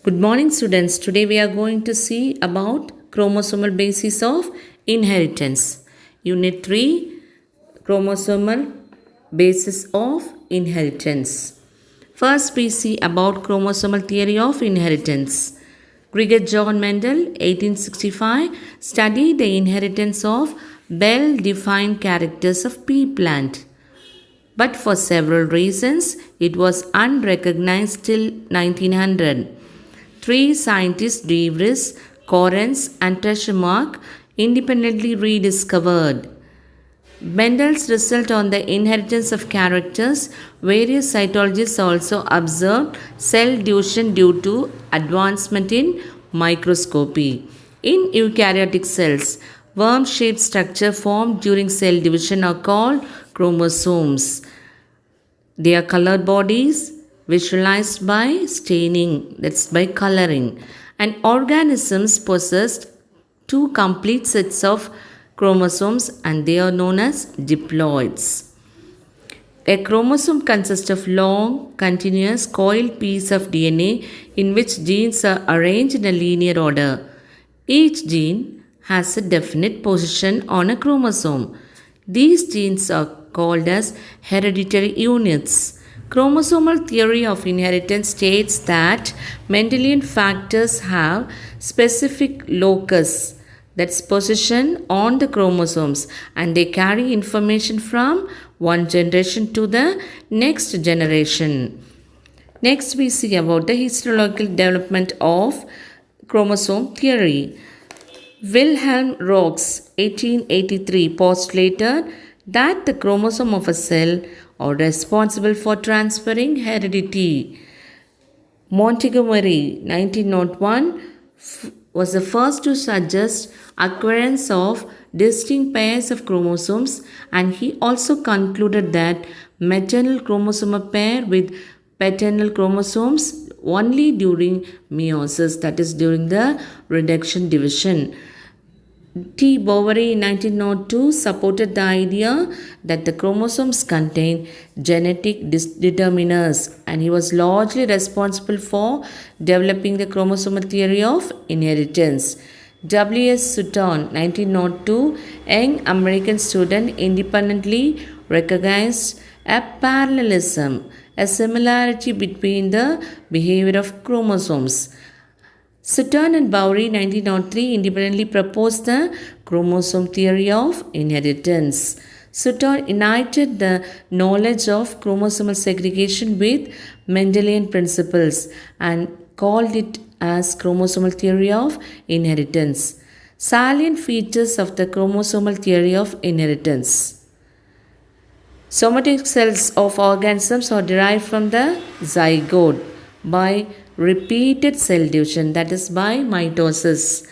Good morning, students. Today we are going to see about chromosomal basis of inheritance. Unit 3, chromosomal basis of inheritance. First, we see about chromosomal theory of inheritance. Gregor John Mendel, 1865, studied the inheritance of well-defined characters of pea plant. But for several reasons, it was unrecognized till 1900. Three scientists, De Vries, Correns, and Teschemark, independently rediscovered Mendel's result on the inheritance of characters. Various cytologists also observed cell division due to advancement in microscopy. In eukaryotic cells, worm-shaped structure formed during cell division are called chromosomes. They are colored bodies visualized by staining, that's by coloring. And organisms possess two complete sets of chromosomes and they are known as diploids. A chromosome consists of long, continuous, coiled piece of DNA in which genes are arranged in a linear order. Each gene has a definite position on a chromosome. These genes are called as hereditary units. Chromosomal theory of inheritance states that Mendelian factors have specific locus, that's position on the chromosomes, and they carry information from one generation to the next generation. Next, we see about the histological development of chromosome theory. Wilhelm Rox, 1883, postulated that the chromosome of a cell are responsible for transferring heredity. Montgomery, 1901, was the first to suggest occurrence of distinct pairs of chromosomes, and he also concluded that maternal chromosome pair with paternal chromosomes only during meiosis, that is during the reduction division. T. Boveri in 1902 supported the idea that the chromosomes contain genetic determinants, and he was largely responsible for developing the chromosomal theory of inheritance. W. S. Sutton, 1902, young American student, independently recognized a parallelism, a similarity between the behavior of chromosomes. Sutton and Boveri, 1903, independently proposed the chromosome theory of inheritance. Sutton united the knowledge of chromosomal segregation with Mendelian principles and called it as chromosomal theory of inheritance. Salient features of the chromosomal theory of inheritance. Somatic cells of organisms are derived from the zygote by repeated cell division, that is by mitosis.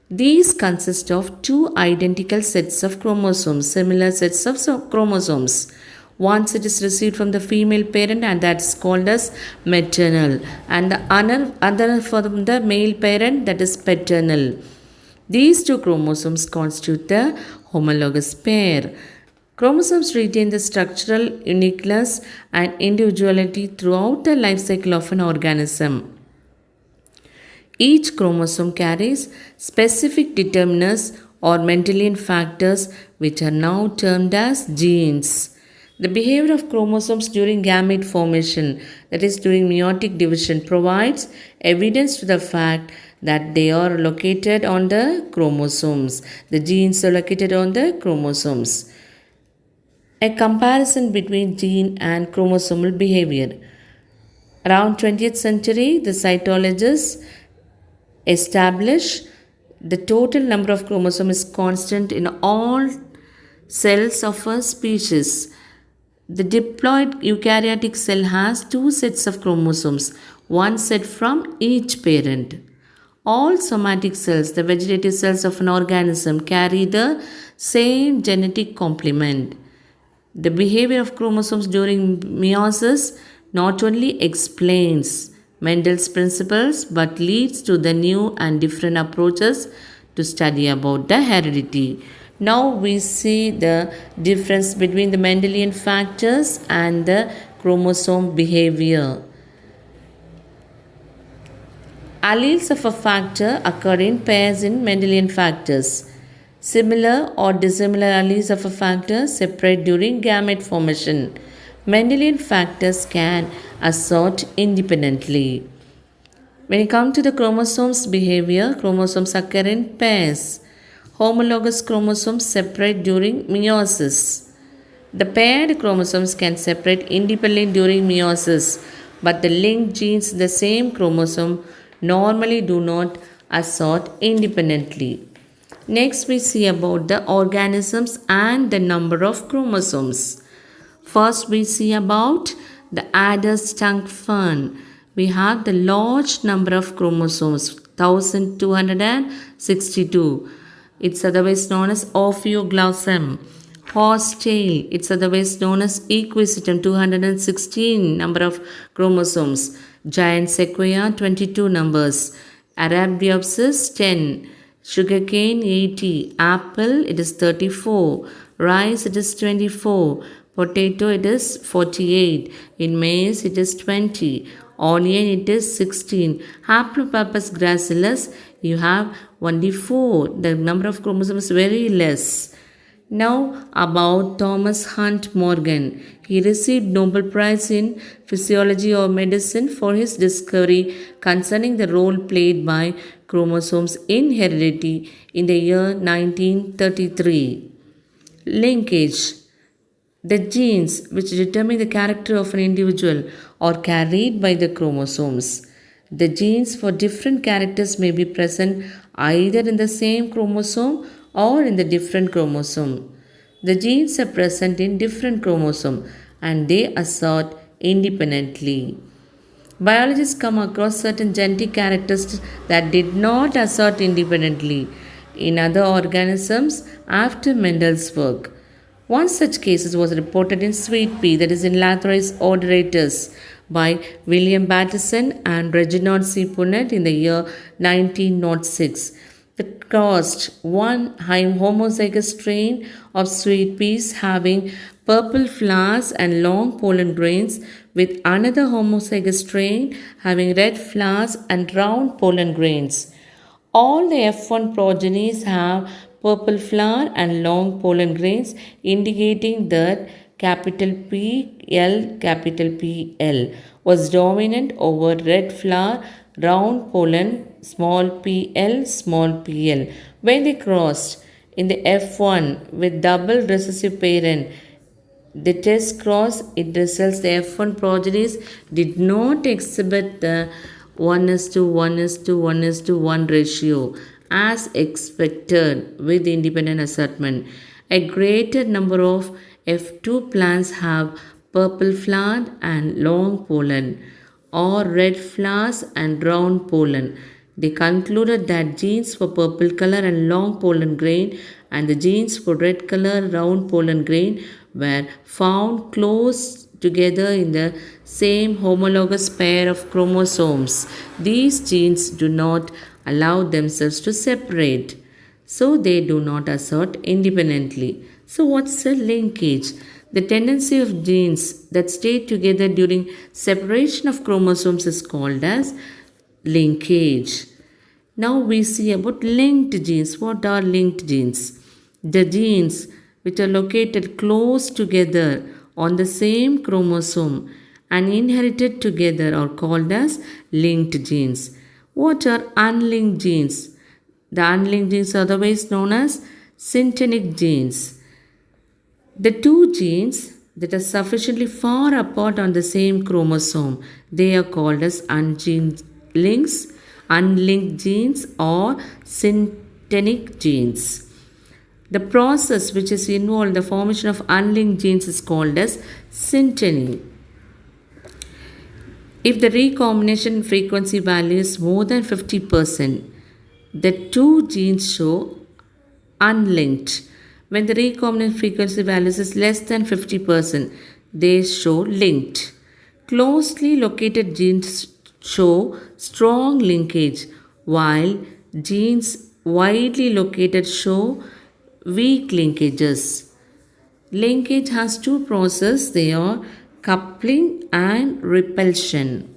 These consist of two identical sets of chromosomes, similar sets of chromosomes. One set is received from the female parent and that's called as maternal, and the other from the male parent, that is paternal. These two chromosomes constitute the homologous pair. Chromosomes retain the structural uniqueness and individuality throughout the life cycle of an organism. Each chromosome carries specific determinants or Mendelian factors which are now termed as genes. The behavior of chromosomes during gamete formation, that is during meiotic division, provides evidence to the fact that they are located on the chromosomes. The genes are located on the chromosomes. A comparison between gene and chromosomal behavior. Around 20th century, the cytologists establish the total number of chromosomes is constant in all cells of a species. The diploid eukaryotic cell has two sets of chromosomes, one set from each parent. All somatic cells, the vegetative cells of an organism, carry the same genetic complement. The behavior of chromosomes during meiosis not only explains Mendel's principles but leads to the new and different approaches to study about the heredity. Now we see the difference between the Mendelian factors and the chromosome behavior. Alleles of a factor occur in pairs in Mendelian factors. Similar or dissimilar alleles of a factor separate during gamete formation. Mendelian factors can assort independently. When you come to the chromosomes behavior, chromosomes occur in pairs. Homologous chromosomes separate during meiosis. The paired chromosomes can separate independently during meiosis, but the linked genes in the same chromosome normally do not assort independently. Next, we see about the organisms and the number of chromosomes. First, we see about the adder's tongue fern. We have the large number of chromosomes, 1262. It's otherwise known as Ophioglossum. Horsetail, it's otherwise known as Equisetum, 216 number of chromosomes. Giant sequoia, 22 numbers. Arabidopsis, 10. Sugarcane, 80. Apple, it is 34. Rice, it is 24. Potato, it is 48. In maize, it is 20. Onion, it is 16. Haplopappus gracilis, you have only 4. The number of chromosomes is very less. Now about Thomas Hunt Morgan. He received Nobel Prize in Physiology or Medicine for his discovery concerning the role played by chromosomes in heredity in the year 1933. Linkage. The genes which determine the character of an individual are carried by the chromosomes. The genes for different characters may be present either in the same chromosome or in the different chromosome. The genes are present in different chromosome and they assort independently. Biologists come across certain genetic characteristics that did not assort independently in other organisms after Mendel's work. One such case was reported in sweet pea, that is in Lathrace odoratus, by William Bateson and Reginald C. Punnett in the year 1906. They crossed one homozygous strain of sweet peas having purple flowers and long pollen grains with another homozygous strain having red flowers and round pollen grains. All the F1 progenies have purple flower and long pollen grains, indicating that capital PL was dominant over red flower, round pollen, small pl. When they crossed in the F1 with double recessive parent, the test cross, it results the F1 progenies did not exhibit the 1:1:1:1 ratio as expected with independent assortment. A greater number of F2 plants have purple flower and long pollen or red flowers and round pollen. They concluded that genes for purple color and long pollen grain and the genes for red color round pollen grain were found close together in the same homologous pair of chromosomes. These genes do not allow themselves to separate, so they do not assort independently. So, what's a linkage? The tendency of genes that stay together during separation of chromosomes is called as linkage. Now we see about linked genes. What are linked genes? The genes which are located close together on the same chromosome and inherited together are called as linked genes. What are unlinked genes? The unlinked genes are otherwise known as syntenic genes. The two genes that are sufficiently far apart on the same chromosome, they are called as unlinked genes or syntenic genes. The process which is involved in the formation of unlinked genes is called as synteny. If the recombination frequency value is more than 50%, the two genes show unlinked. When the recombinant frequency value is less than 50%, they show linked. Closely located genes show strong linkage, while genes widely located show weak linkages. Linkage has two processes, they are coupling and repulsion.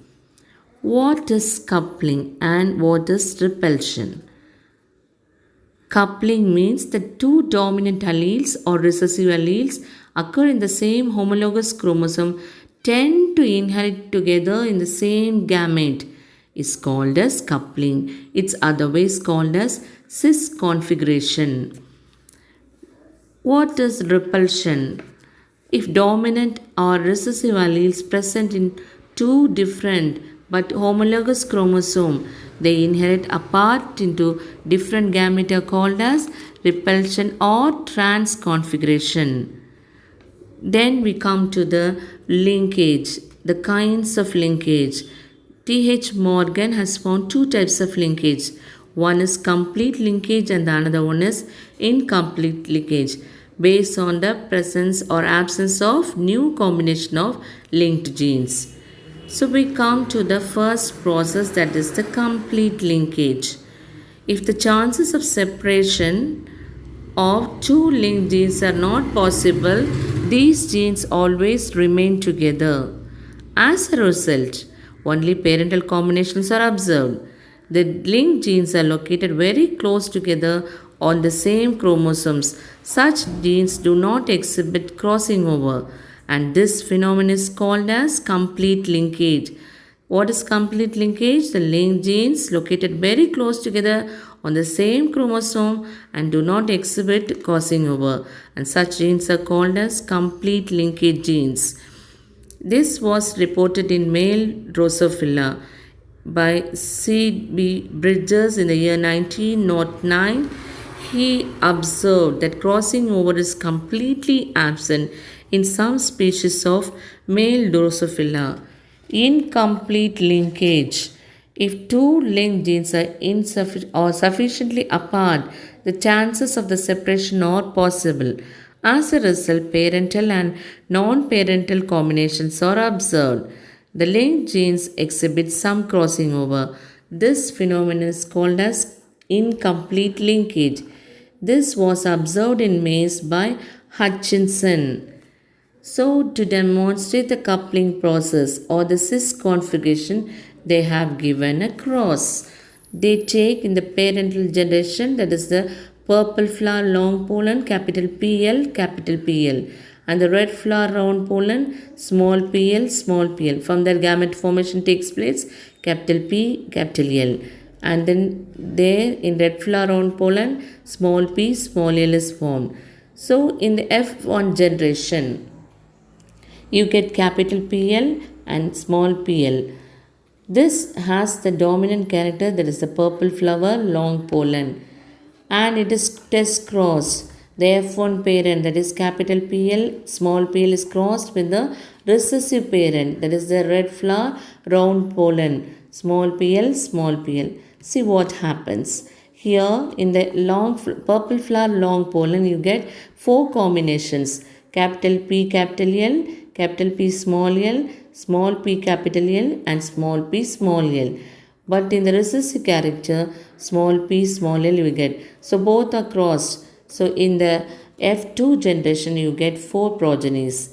What is coupling and what is repulsion? Coupling means that two dominant alleles or recessive alleles occur in the same homologous chromosome tend to inherit together in the same gamete is called as coupling. It's otherwise called as cis configuration. What is repulsion? If dominant or recessive alleles present in two different but homologous chromosomes, they inherit apart into different gametes are called as repulsion or transconfiguration. Then we come to the linkage, the kinds of linkage. T.H. Morgan has found two types of linkage. One is complete linkage and the another one is incomplete linkage based on the presence or absence of new combination of linked genes. So we come to the first process, that is the complete linkage. If the chances of separation of two linked genes are not possible, these genes always remain together. As a result, only parental combinations are observed. The linked genes are located very close together on the same chromosomes. Such genes do not exhibit crossing over, and this phenomenon is called as complete linkage. What is complete linkage? The linked genes located very close together on the same chromosome and do not exhibit crossing over, and such genes are called as complete linkage genes. This was reported in male Drosophila by C.B. Bridges in the year 1909. He observed that crossing over is completely absent in some species of male Drosophila. Incomplete linkage. If two linked genes are sufficiently apart, the chances of the separation are possible. As a result, parental and non-parental combinations are observed. The linked genes exhibit some crossing over. This phenomenon is called as incomplete linkage. This was observed in maize by Hutchinson. So, to demonstrate the coupling process or the cis configuration, they have given a cross. They take in the parental generation, that is the purple flower long pollen, capital PL, capital PL, and the red flower round pollen, small pl, small pl. From their gamete formation takes place, capital P, capital L. And then there in red flower round pollen, small p, small l is formed. So in the F1 generation, you get capital PL and small pl. This has the dominant character, that is the purple flower long pollen, and it is test cross. The F1 parent, that is capital PL, small pl, is crossed with the recessive parent, that is the red flower round pollen, small pl, small pl. See what happens. Here in the purple flower long pollen, you get four combinations: capital P, capital L, capital P, small p, capital L, and small p, small l. But in the recessive character, small p, small l we get. So both are crossed. So in the F2 generation, you get four progenies.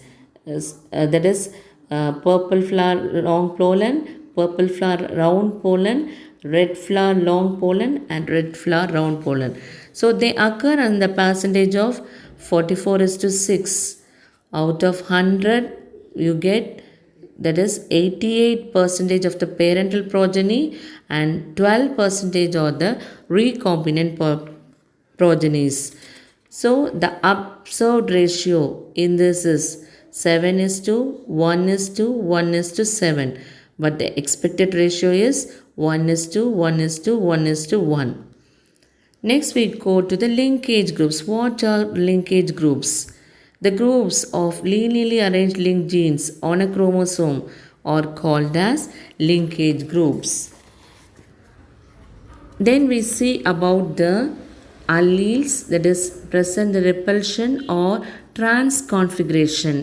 That is purple flower long pollen, purple flower round pollen, red flower long pollen, and red flower round pollen. So they occur in the percentage of 44:6. Out of 100, you get, that is 88% of the parental progeny and 12% of the recombinant progenies. So the observed ratio in this is 7:1:1:1:7, but the expected ratio is 1:1:1:1:1. Next we go to the linkage groups. What are linkage groups? The groups of linearly arranged linked genes on a chromosome are called as linkage groups. Then we see about the alleles, that is present the repulsion or transconfiguration.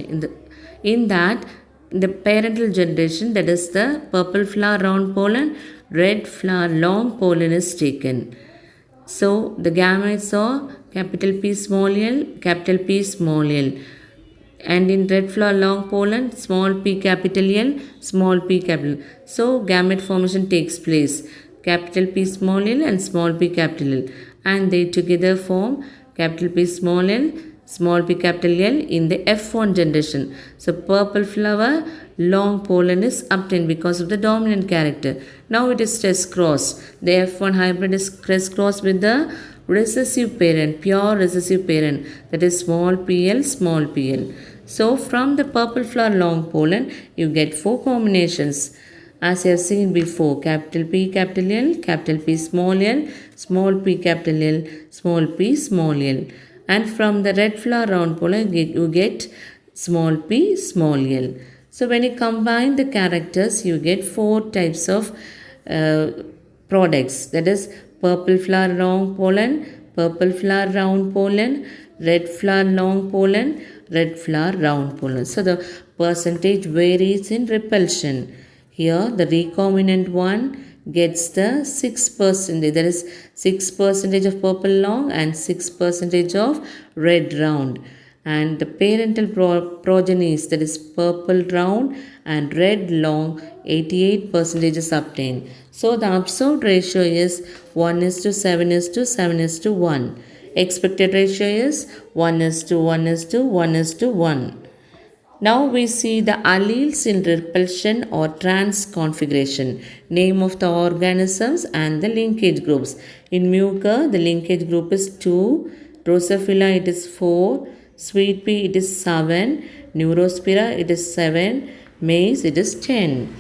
In that, the parental generation, that is the purple flower round pollen, red flower long pollen is taken. So the gametes are capital P small l, capital P small l. and in red flower long pollen, small p capital L, small p capital. So gamete formation takes place. Capital P small l and small p capital L, and they together form capital P small l, small p capital L in the F1 generation. So purple flower long pollen is obtained because of the dominant character. Now it is test cross. The F1 hybrid is test cross with the recessive parent, pure recessive parent, that is small pl, small pl. So from the purple flower long pollen, you get four combinations. As you have seen before, capital P capital L, capital P small l, small p capital L, small p small l. And from the red flower round pollen, you get small p small l. So when you combine the characters, you get four types of uh, products. That is purple flower long pollen, purple flower round pollen, red flower long pollen, red flower round pollen. So the percentage varies in repulsion. Here the recombinant one gets the 6%, that is 6% of purple long and 6% of red round. And the parental progenies, that is purple round and red long, 88% is obtained. So the observed ratio is 1 is to 7 is to 7 is to 1. Expected ratio is 1 is to 1 is to 1 is to 1. Now we see the alleles in repulsion or trans configuration, name of the organisms and the linkage groups. In Mucor, the linkage group is 2, Drosophila it is 4, Sweet pea it is 7, Neurospira it is 7, Maize it is 10.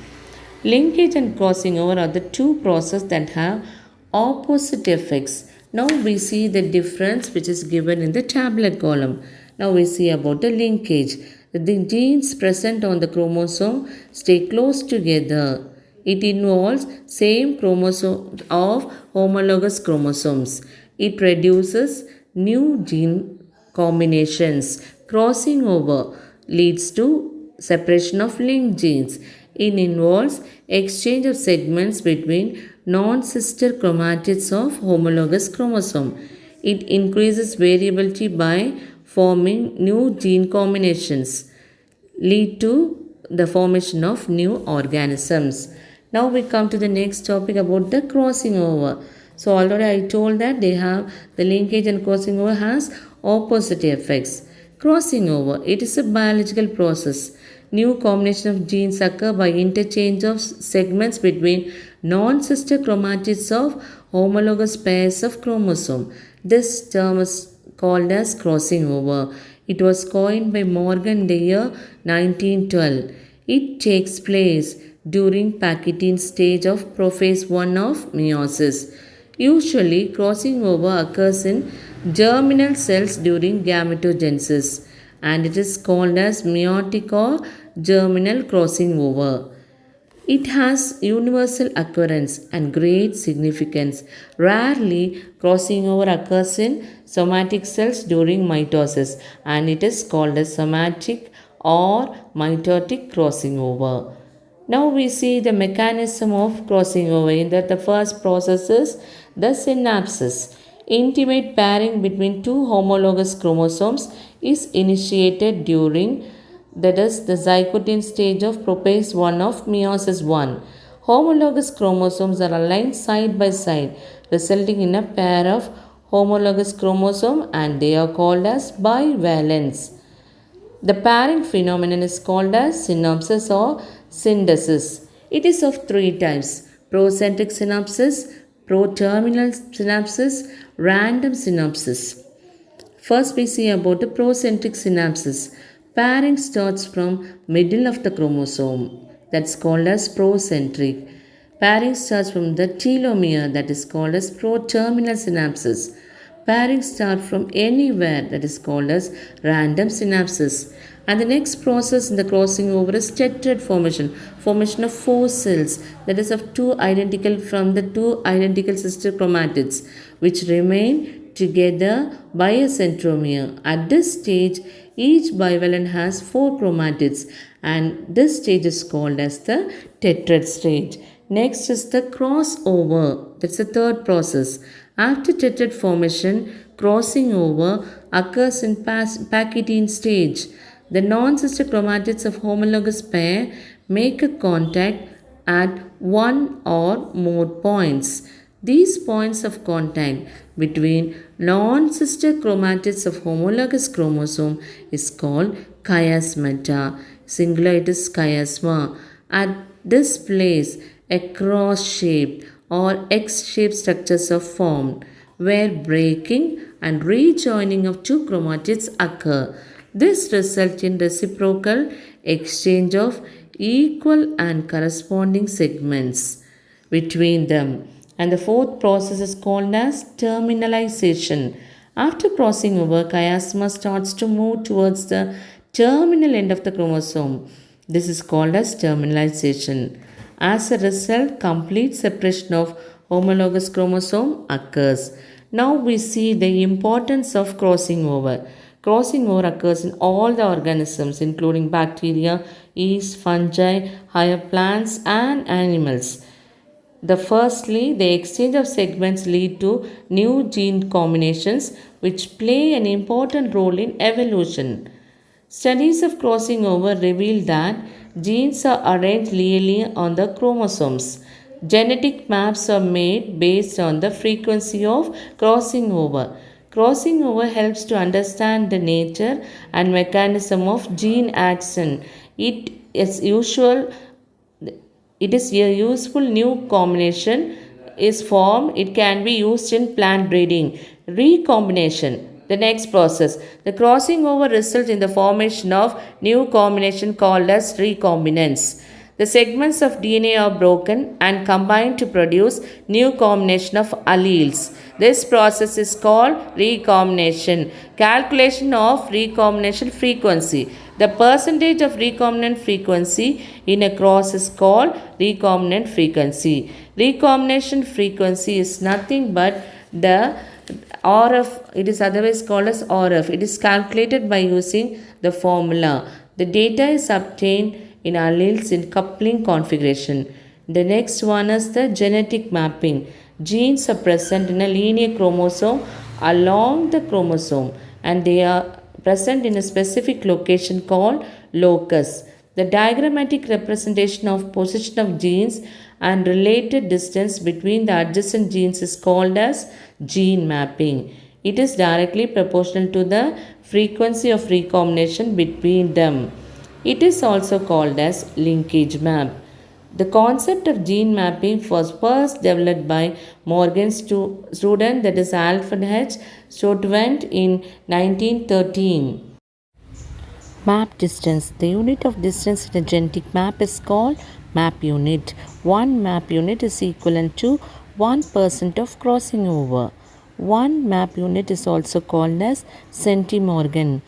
Linkage and crossing over are the two processes that have opposite effects. Now we see the difference which is given in the tabular column. Now we see about the linkage. The genes present on the chromosome stay close together. It involves same chromosome of homologous chromosomes. It reduces new gene combinations. Crossing over leads to separation of linked genes. It involves exchange of segments between non-sister chromatids of homologous chromosome. It increases variability by forming new gene combinations, lead to the formation of new organisms. Now we come to the next topic about the crossing over. So already I told that they have the linkage and crossing over has opposite effects. Crossing over, it is a biological process. New combination of genes occur by interchange of segments between non-sister chromatids of homologous pairs of chromosome. This term is called as crossing over. It was coined by Morgan in the year 1912. It takes place during Pachytene stage of prophase 1 of meiosis. Usually, crossing over occurs in germinal cells during gametogenesis, and it is called as meiotic or germinal crossing over. It has universal occurrence and great significance. Rarely, crossing over occurs in somatic cells during mitosis, and it is called as somatic or mitotic crossing over. Now we see the mechanism of crossing over. In that, the first process is the synapsis. Intimate pairing between two homologous chromosomes is initiated during, that is, the zygote stage of prophase 1 of meiosis 1. Homologous chromosomes are aligned side by side, resulting in a pair of homologous chromosomes, and they are called as bivalents. The pairing phenomenon is called as synapsis or synthesis. It is of three types: procentric synapsis, proterminal synapsis, random synapsis. First we see about the procentric synapsis. Pairing starts from middle of the chromosome, that's called as procentric. Pairing starts from the telomere, that is called as proterminal synapsis. Pairing starts from anywhere, that is called as random synapsis. And the next process in the crossing over is tetrad formation of four cells, that is of two identical sister chromatids, which remain together by a centromere. At this stage, each bivalent has four chromatids, and this stage is called as the tetrad stage. Next is the crossover. That's the third process. After tetrad formation, crossing over occurs in Pachytene stage. The non-sister chromatids of homologous pair make a contact at one or more points. These points of contact between non-sister chromatids of homologous chromosome is called chiasmata. Singular it is chiasma. At this place, a cross-shaped or X-shaped structures are formed where breaking and rejoining of two chromatids occur. This results in reciprocal exchange of equal and corresponding segments between them. And the fourth process is called as terminalization. After crossing over, chiasma starts to move towards the terminal end of the chromosome. This is called as terminalization. As a result, complete separation of homologous chromosome occurs. Now we see the importance of crossing over. Crossing over occurs in all the organisms including bacteria, yeast, fungi, higher plants and animals. The exchange of segments lead to new gene combinations which play an important role in evolution. Studies of crossing over reveal that genes are arranged linearly on the chromosomes. Genetic maps are made based on the frequency of crossing over. Crossing over helps to understand the nature and mechanism of gene action. It is usual it is a useful new combination is formed. It can be used in plant breeding. Recombination. The next process. The crossing over results in the formation of new combination called as recombinance. The segments of DNA are broken and combined to produce new combination of alleles. This process is called recombination. Calculation of recombination frequency. The percentage of recombinant frequency in a cross is called recombinant frequency. Recombination frequency is nothing but the RF, it is otherwise called as RF. It is calculated by using the formula. The data is obtained in alleles in coupling configuration. The next one is the genetic mapping. Genes are present in a linear chromosome along the chromosome and they are present in a specific location called locus. The diagrammatic representation of position of genes and related distance between the adjacent genes is called as gene mapping. It is directly proportional to the frequency of recombination between them. It is also called as linkage map. The concept of gene mapping was first developed by Morgan's student, that is Alfred H. Sturtevant in 1913. Map distance. The unit of distance in a genetic map is called map unit. One map unit is equivalent to 1% of crossing over. One map unit is also called as centimorgan.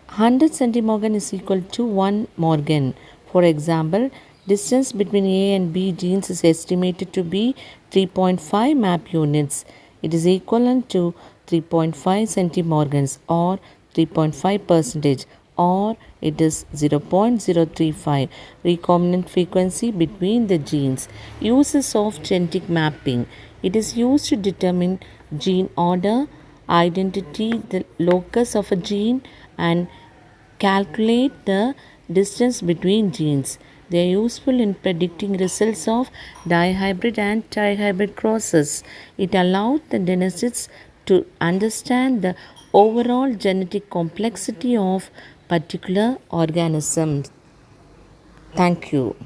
100 centimorgan is equal to 1 morgan. For example, distance between A and B genes is estimated to be 3.5 map units. It is equivalent to 3.5 centimorgans or 3.5 percentage, or it is 0.035 recombinant frequency between the genes. Uses of genetic mapping. It is used to determine gene order, identity, the locus of a gene, and calculate the distance between genes. They are useful in predicting results of dihybrid and trihybrid crosses. It allows the geneticists to understand the overall genetic complexity of particular organisms. Thank you.